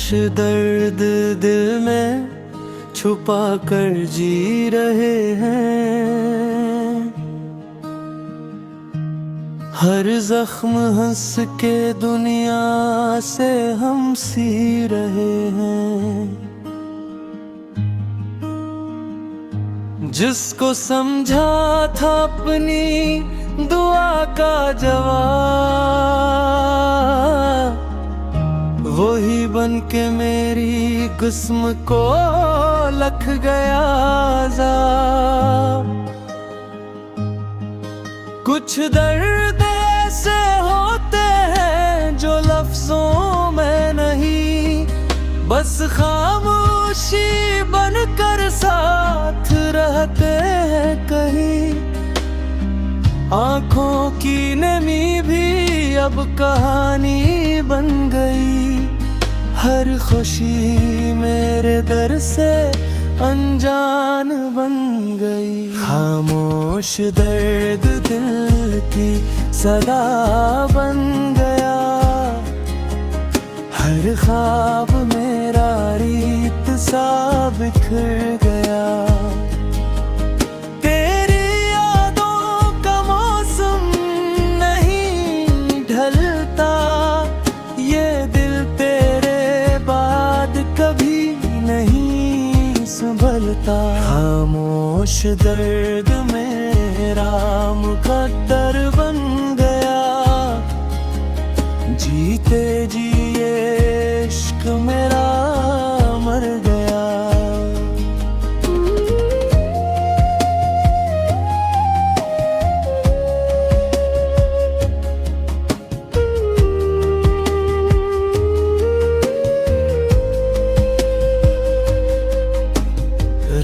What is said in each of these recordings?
दर्द दिल में छुपा कर जी रहे हैं। हर जख्म हंस के दुनिया से हम सी रहे हैं। जिसको समझा था अपनी दुआ का जवाब, वही बन के मेरी किस्म को लख गया अज़ाब। कुछ दर्द ऐसे होते हैं जो लफ्जों में नहीं, बस खामोशी बनकर साथ रहते हैं कहीं। आँखों की नमी भी अब कहानी बन गई। हर खुशी मेरे दर से अनजान बन गई। खामोश दर्द दिल की सदा बन गया। हर ख्वाब मेरा रीत सा बिखर गया। खामोश दर्द मेरा मुकद्दर बन गया। जीते जी इश्क मेरा मर गया।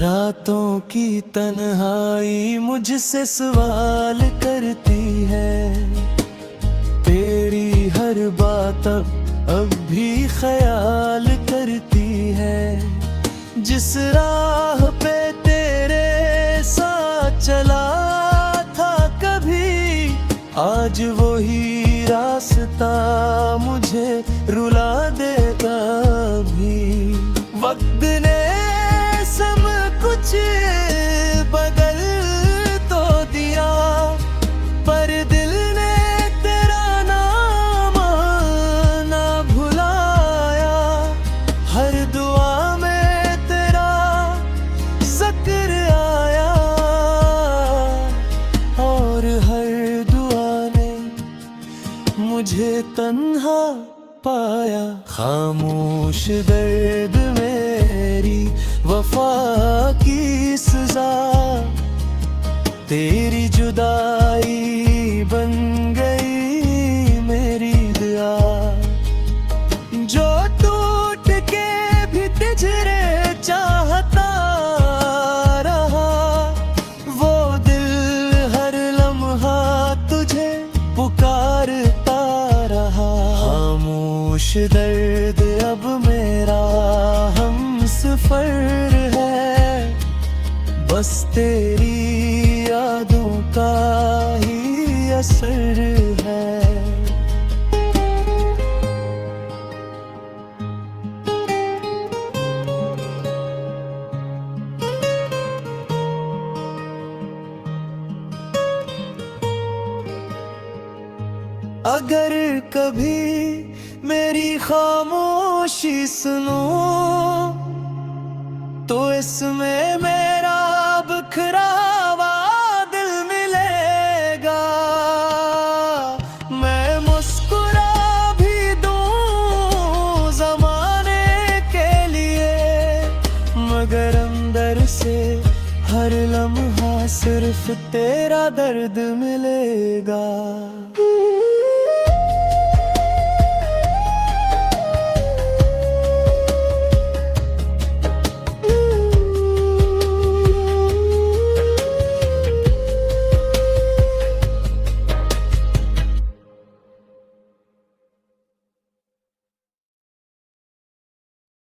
रातों की तन्हाई मुझसे सवाल करती है। तेरी हर बात अब भी ख्याल करती है। जिस राह पे तेरे साथ चला था कभी, आज वही रास्ता मुझे रुला देगा भी। वक्त ने सब कुछ बदल तो दिया, पर दिल ने तेरा नाम ना भुलाया। हर दुआ में तेरा जिक्र आया, और हर दुआ ने मुझे तन्हा पाया। खामोश दर्द मेरी वफा की सजा, तेरी जुदाई बन गई मेरी दुआ। जो टूट के भी तुझे चाहता रहा, वो दिल हर लम्हा तुझे पुकारता रहा। खामोश दर्द अब मेरा हम सफर है, बस तेरी यादों का ही असर है। अगर कभी मेरी खामोशी सुनो, तो इसमें मेरा बिखरा हुआ दिल मिलेगा। मैं मुस्कुरा भी दूं ज़माने के लिए, मगर अंदर से हर लम्हा सिर्फ तेरा दर्द मिलेगा।